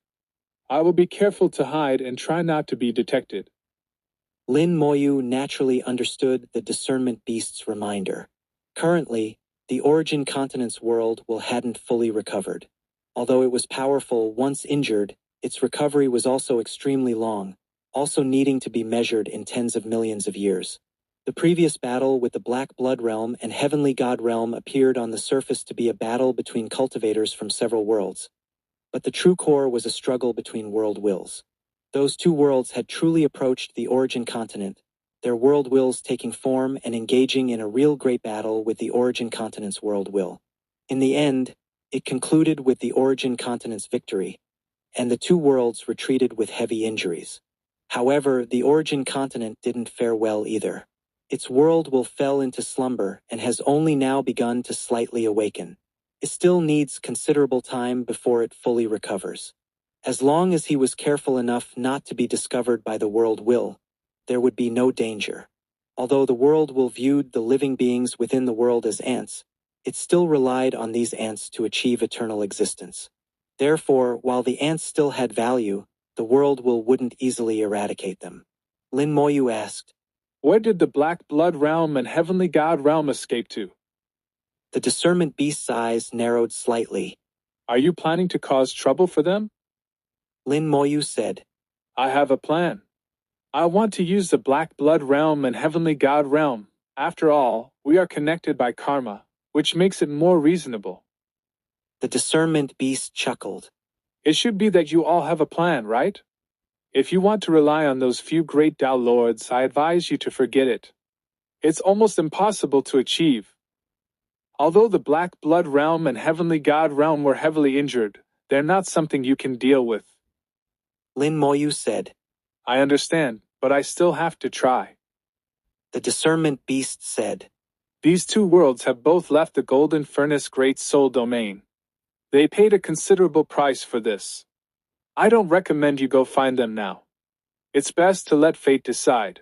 I will be careful to hide and try not to be detected. Lin Moyu naturally understood the discernment beast's reminder. Currently, the origin continent's world hadn't fully recovered. Although it was powerful once injured, its recovery was also extremely long, also needing to be measured in tens of millions of years. The previous battle with the Black Blood Realm and Heavenly God Realm appeared on the surface to be a battle between cultivators from several worlds. But the true core was a struggle between world wills. Those two worlds had truly approached the origin continent, their world wills taking form and engaging in a real great battle with the origin continent's world will. In the end, it concluded with the origin continent's victory, and the two worlds retreated with heavy injuries. However, the origin continent didn't fare well either. Its world will fell into slumber and has only now begun to slightly awaken. It still needs considerable time before it fully recovers. As long as he was careful enough not to be discovered by the world will, there would be no danger. Although the world will viewed the living beings within the world as ants, it still relied on these ants to achieve eternal existence. Therefore, while the ants still had value, the world wouldn't easily eradicate them. Lin Moyu asked, Where did the Black Blood realm and Heavenly God realm escape to? The discernment beast's eyes narrowed slightly. Are you planning to cause trouble for them? Lin Moyu said, I have a plan. I want to use the Black Blood realm and Heavenly God realm. After all, we are connected by karma, which makes it more reasonable. The discernment beast chuckled. It should be that you all have a plan, right? If you want to rely on those few great Tao Lords, I advise you to forget it. It's almost impossible to achieve. Although the Black Blood realm and Heavenly God realm were heavily injured, they're not something you can deal with. Lin Moyu said, I understand, but I still have to try. The discernment beast said, These two worlds have both left the Golden Furnace Great Soul domain. They paid a considerable price for this. I don't recommend you go find them now. It's best to let fate decide.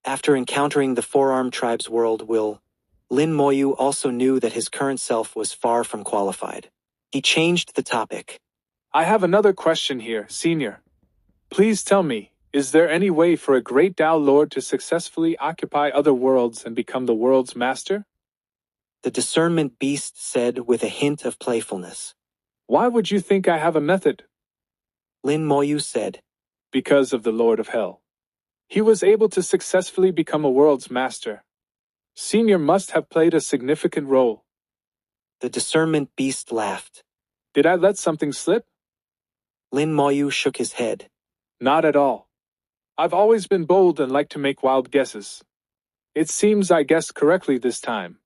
After encountering the Four-Armed Tribe's world Lin Moyu also knew that his current self was far from qualified. He changed the topic. I have another question here, Senior. Please tell me, is there any way for a great Tao Lord to successfully occupy other worlds and become the world's master? The discernment beast said with a hint of playfulness. Why would you think I have a method? Lin Moyu said, Because of the Lord of Hell. He was able to successfully become a world's master. Senior must have played a significant role. The discernment beast laughed. Did I let something slip? Lin Moyu shook his head. Not at all. I've always been bold and like to make wild guesses. It seems I guessed correctly this time.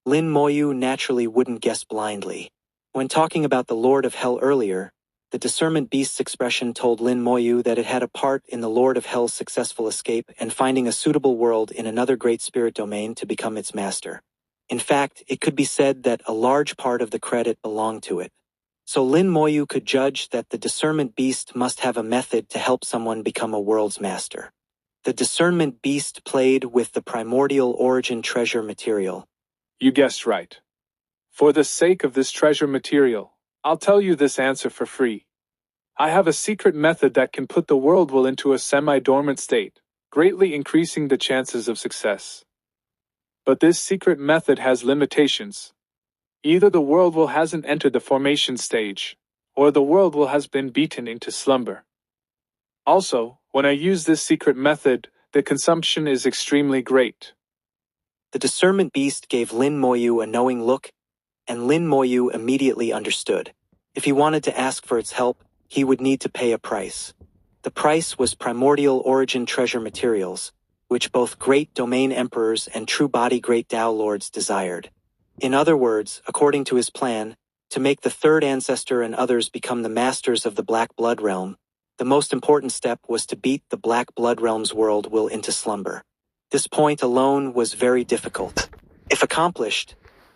Lin Moyu naturally wouldn't guess blindly. When talking about the Lord of Hell earlier, the discernment beast's expression told Lin Moyu that it had a part in the Lord of Hell's successful escape and finding a suitable world in another great spirit domain to become its master. In fact, it could be said that a large part of the credit belonged to it. So Lin Moyu could judge that the discernment beast must have a method to help someone become a world's master. The discernment beast played with the primordial origin treasure material. You guessed right. For the sake of this treasure material, I'll tell you this answer for free. I have a secret method that can put the world will into a semi-dormant state, greatly increasing the chances of success. But this secret method has limitations. Either the world will hasn't entered the formation stage, or the world will has been beaten into slumber. Also, when I use this secret method, the consumption is extremely great. The discernment beast gave Lin Moyu a knowing look, and Lin Moyu immediately understood. If he wanted to ask for its help, he would need to pay a price. The price was primordial origin treasure materials, which both great domain emperors and true body great Tao Lords desired. In other words, according to his plan, to make the third ancestor and others become the masters of the Black Blood Realm, the most important step was to beat the Black Blood Realm's world will into slumber. This point alone was very difficult. If accomplished,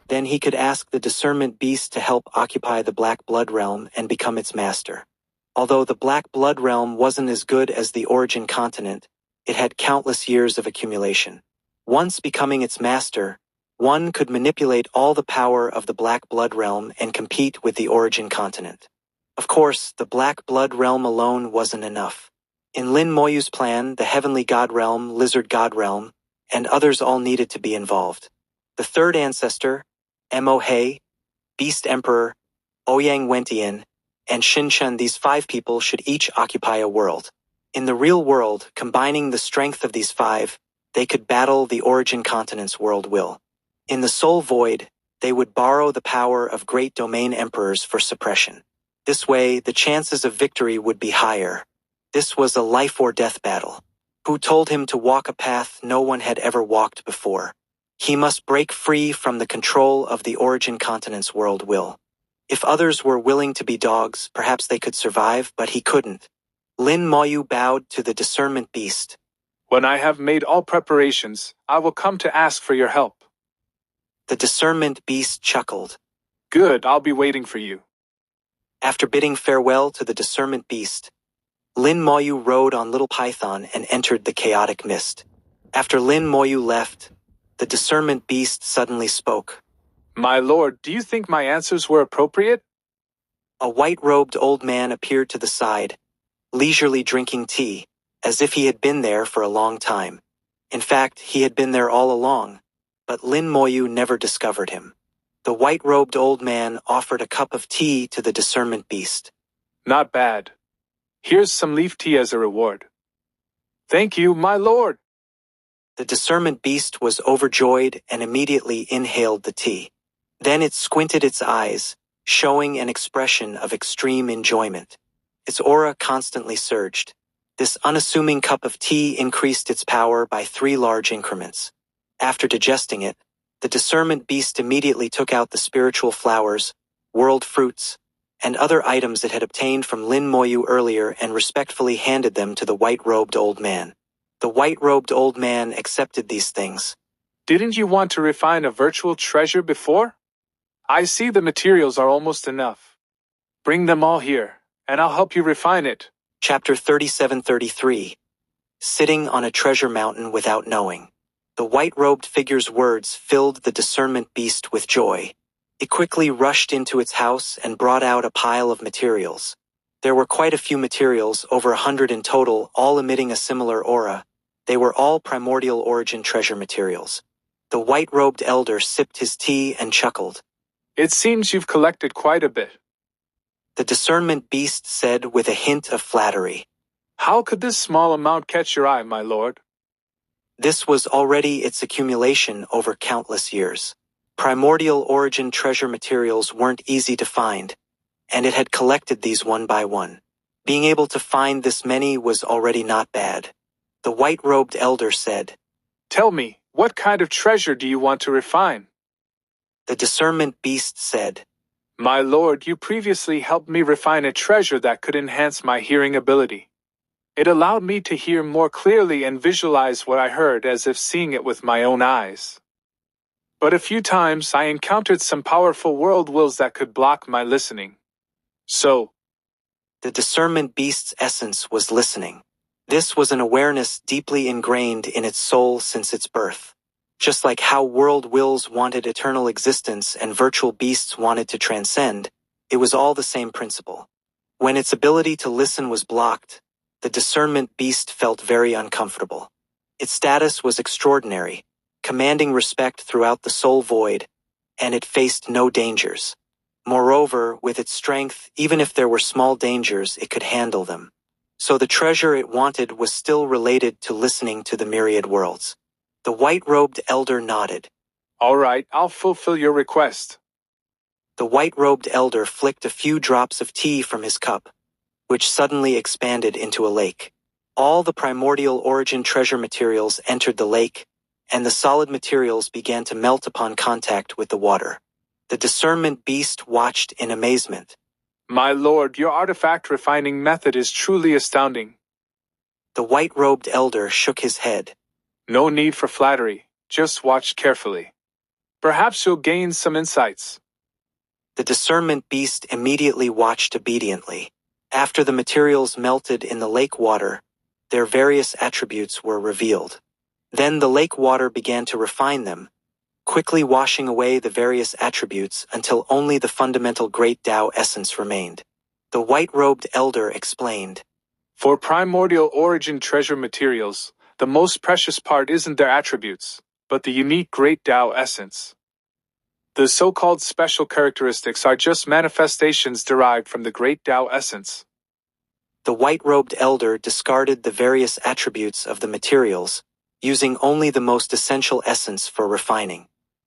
then he could ask the discernment beast to help occupy the Black Blood Realm and become its master. Although the Black Blood Realm wasn't as good as the origin continent, it had countless years of accumulation. Once becoming its master, one could manipulate all the power of the Black Blood Realm and compete with the origin continent. Of course, the Black Blood Realm alone wasn't enough. In Lin Moyu's plan, the Heavenly God Realm, Lizard God Realm, and others all needed to be involved. The third ancestor, Mo He, Beast Emperor, Ouyang Wentian, and Shinchen, these 5 people should each occupy a world. In the real world, combining the strength of these 5, they could battle the origin continent's world will. In the soul void, they would borrow the power of great domain emperors for suppression. This way, the chances of victory would be higher. This was a life or death battle. Who told him to walk a path no one had ever walked before? He must break free from the control of the origin continent's world will. If others were willing to be dogs, perhaps they could survive, but he couldn't. Lin Moyu bowed to the discernment beast. When I have made all preparations, I will come to ask for your help. The discernment beast chuckled. Good, I'll be waiting for you. After bidding farewell to the discernment beast, Lin Moyu rode on Little Python and entered the chaotic mist. After Lin Moyu left, the discernment beast suddenly spoke. My lord, do you think my answers were appropriate? A white-robed old man appeared to the side, leisurely drinking tea, as if he had been there for a long time. In fact, he had been there all along, but Lin Moyu never discovered him. The white-robed old man offered a cup of tea to the discernment beast. Not bad. Here's some leaf tea as a reward. Thank you, my lord. The discernment beast was overjoyed and immediately inhaled the tea. Then it squinted its eyes, showing an expression of extreme enjoyment. Its aura constantly surged. This unassuming cup of tea increased its power by 3 large increments. After digesting it, the discernment beast immediately took out the spiritual flowers, world fruits, and other items it had obtained from Lin Moyu earlier and respectfully handed them to the white-robed old man. The white-robed old man accepted these things. Didn't you want to refine a virtual treasure before? I see the materials are almost enough. Bring them all here, and I'll help you refine it. Chapter 37-33. Sitting on a treasure mountain without knowing. The white-robed figure's words filled the discernment beast with joy. It quickly rushed into its house and brought out a pile of materials. There were quite a few materials, over 100 in total, all emitting a similar aura. They were all primordial origin treasure materials. The white-robed elder sipped his tea and chuckled. It seems you've collected quite a bit. The discernment beast said with a hint of flattery. How could this small amount catch your eye, my lord? This was already its accumulation over countless years. Primordial origin treasure materials weren't easy to find, and it had collected these one by one. Being able to find this many was already not bad. The white-robed elder said, Tell me, what kind of treasure do you want to refine? The discernment beast said, My lord, you previously helped me refine a treasure that could enhance my hearing ability. It allowed me to hear more clearly and visualize what I heard as if seeing it with my own eyes. But a few times I encountered some powerful world wills that could block my listening. So, the discernment beast's essence was listening. This was an awareness deeply ingrained in its soul since its birth. Just like how world wills wanted eternal existence and virtual beasts wanted to transcend, it was all the same principle. When its ability to listen was blocked, the discernment beast felt very uncomfortable. Its status was extraordinary, commanding respect throughout the soul void, and it faced no dangers. Moreover, with its strength, even if there were small dangers, it could handle them. So the treasure it wanted was still related to listening to the myriad worlds. The white-robed elder nodded. All right, I'll fulfill your request. The white-robed elder flicked a few drops of tea from his cup, which suddenly expanded into a lake. All the primordial origin treasure materials entered the lake, and the solid materials began to melt upon contact with the water. The discernment beast watched in amazement. My lord, your artifact refining method is truly astounding. The white-robed elder shook his head. No need for flattery, just watch carefully. Perhaps you'll gain some insights. The discernment beast immediately watched obediently. After the materials melted in the lake water, their various attributes were revealed. Then the lake water began to refine them, quickly washing away the various attributes until only the fundamental Great Tao essence remained. The white-robed elder explained. For primordial origin treasure materials, the most precious part isn't their attributes, but the unique Great Tao essence. The so-called special characteristics are just manifestations derived from the Great Tao essence. The white-robed elder discarded the various attributes of the materials, using only the most essential essence for refining.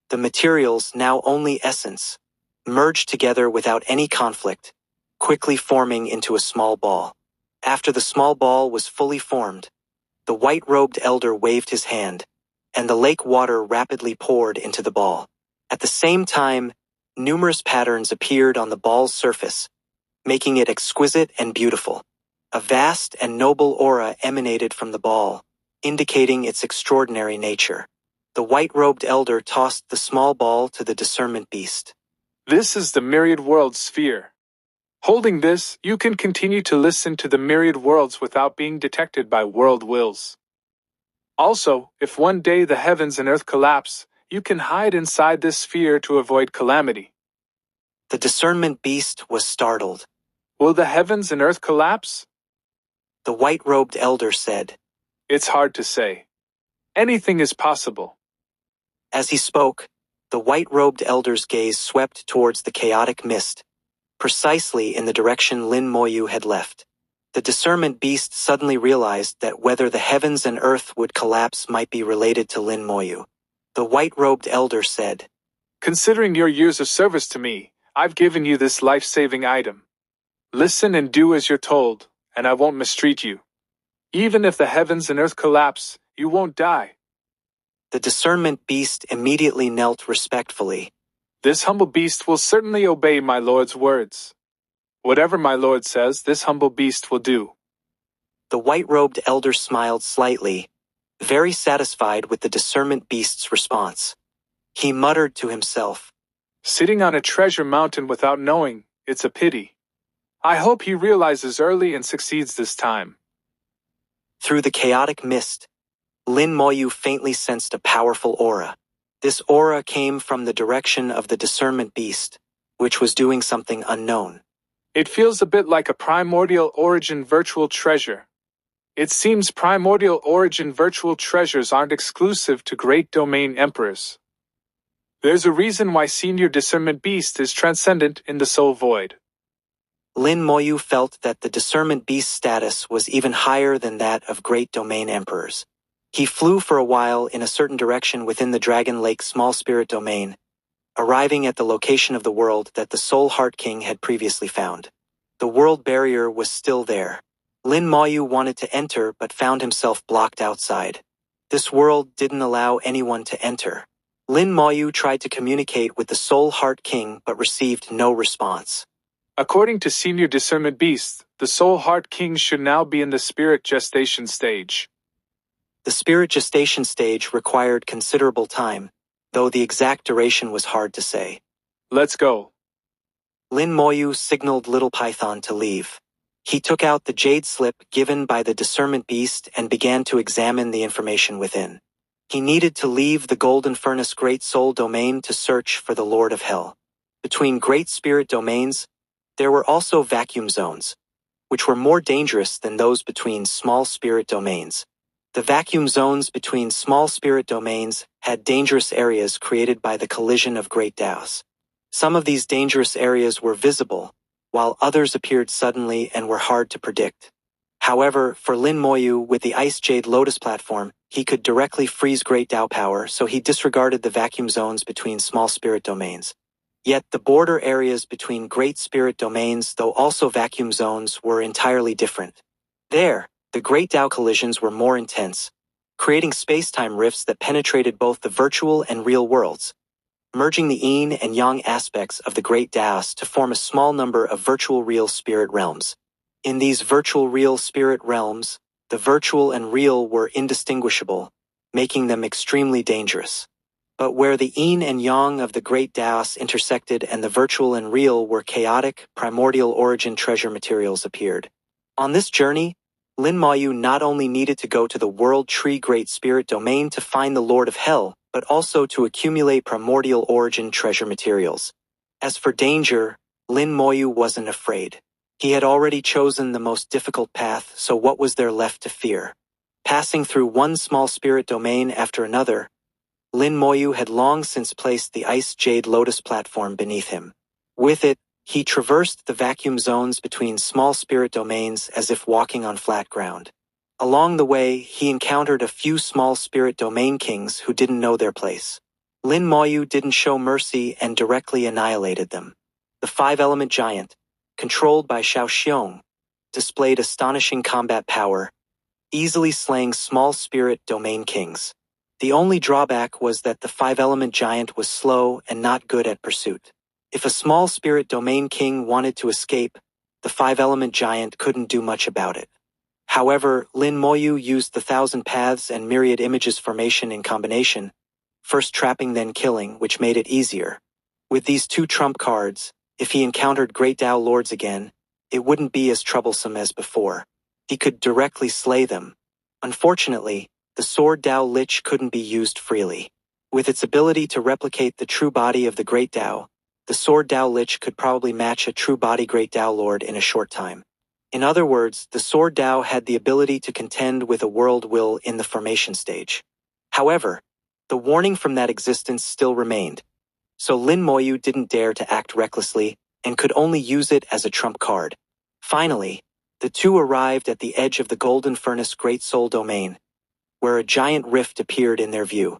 The materials, now only essence, merged together without any conflict, quickly forming into a small ball. After the small ball was fully formed, the white-robed elder waved his hand, and the lake water rapidly poured into the ball. At the same time, numerous patterns appeared on the ball's surface, making it exquisite and beautiful. A vast and noble aura emanated from the ball, indicating its extraordinary nature. The white-robed elder tossed the small ball to the discernment beast. This is the myriad world sphere. Holding this, you can continue to listen to the myriad worlds without being detected by world wills. Also, if one day the heavens and earth collapse, you can hide inside this sphere to avoid calamity. The discernment beast was startled. Will the heavens and earth collapse? The white-robed elder said. It's hard to say. Anything is possible. As he spoke, the white-robed elder's gaze swept towards the chaotic mist, precisely in the direction Lin Moyu had left. The discernment beast suddenly realized that whether the heavens and earth would collapse might be related to Lin Moyu. The white-robed elder said, Considering your years of service to me, I've given you this life-saving item. Listen and do as you're told, and I won't mistreat you. Even if the heavens and earth collapse, you won't die. The discernment beast immediately knelt respectfully. This humble beast will certainly obey my lord's words. Whatever my lord says, this humble beast will do. The white-robed elder smiled slightly, very satisfied with the discernment beast's response. He muttered to himself, Sitting on a treasure mountain without knowing, it's a pity. I hope he realizes early and succeeds this time. Through the chaotic mist, Lin Moyu faintly sensed a powerful aura. This aura came from the direction of the discernment beast, which was doing something unknown. It feels a bit like a primordial origin virtual treasure. It seems primordial origin virtual treasures aren't exclusive to great domain emperors. There's a reason why senior discernment beast is transcendent in the soul void. Lin Moyu felt that the discernment beast's status was even higher than that of great domain emperors. He flew for a while in a certain direction within the Dragon Lake small spirit domain, arriving at the location of the world that the Soul Heart King had previously found. The world barrier was still there. Lin Moyu wanted to enter but found himself blocked outside. This world didn't allow anyone to enter. Lin Moyu tried to communicate with the Soul Heart King but received no response. According to senior discernment beast, the Soul Heart King should now be in the spirit gestation stage. The spirit gestation stage required considerable time, though the exact duration was hard to say. Let's go. Lin Moyu signaled Little Python to leave. He took out the jade slip given by the discernment beast and began to examine the information within. He needed to leave the Golden Furnace Great Soul domain to search for the Lord of Hell. Between Great Spirit domains, there were also vacuum zones, which were more dangerous than those between small spirit domains. The vacuum zones between small spirit domains had dangerous areas created by the collision of great Taos. Some of these dangerous areas were visible, while others appeared suddenly and were hard to predict. However, for Lin Moyu with the Ice Jade Lotus platform, he could directly freeze Great Tao power, so he disregarded the vacuum zones between small spirit domains. Yet the border areas between Great Spirit domains, though also vacuum zones, were entirely different. There, the Great Tao collisions were more intense, creating space-time rifts that penetrated both the virtual and real worlds, merging the yin and yang aspects of the Great Taos to form a small number of virtual real spirit realms. In these virtual real spirit realms, the virtual and real were indistinguishable, making them extremely dangerous. But where the yin and yang of the Great Taos intersected and the virtual and real were chaotic, primordial origin treasure materials appeared. On this journey, Lin Moyu not only needed to go to the World Tree Great Spirit domain to find the Lord of Hell, but also to accumulate primordial origin treasure materials. As for danger, Lin Moyu wasn't afraid. He had already chosen the most difficult path, so what was there left to fear? Passing through one small spirit domain after another, Lin Moyu had long since placed the Ice Jade Lotus platform beneath him. With it, he traversed the vacuum zones between small spirit domains as if walking on flat ground. Along the way, he encountered a few small spirit domain kings who didn't know their place. Lin Moyu didn't show mercy and directly annihilated them. The five-element giant, controlled by Xiao Xiong, displayed astonishing combat power, easily slaying small spirit domain kings. The only drawback was that the five-element giant was slow and not good at pursuit. If a small spirit domain king wanted to escape, the five-element giant couldn't do much about it. However, Lin Moyu used the Thousand Paths and Myriad Images formation in combination, first trapping then killing, which made it easier. With these two trump cards, if he encountered Great Tao Lords again, it wouldn't be as troublesome as before. He could directly slay them. Unfortunately, the Sword Dao Lich couldn't be used freely. With its ability to replicate the true body of the Great Dao, the Sword Dao Lich could probably match a true body Great Dao Lord in a short time. In other words, the Sword Dao had the ability to contend with a world will in the formation stage. However, the warning from that existence still remained, so Lin Moyu didn't dare to act recklessly and could only use it as a trump card. Finally, the two arrived at the edge of the Golden Furnace Great Soul Domain, where a giant rift appeared in their view.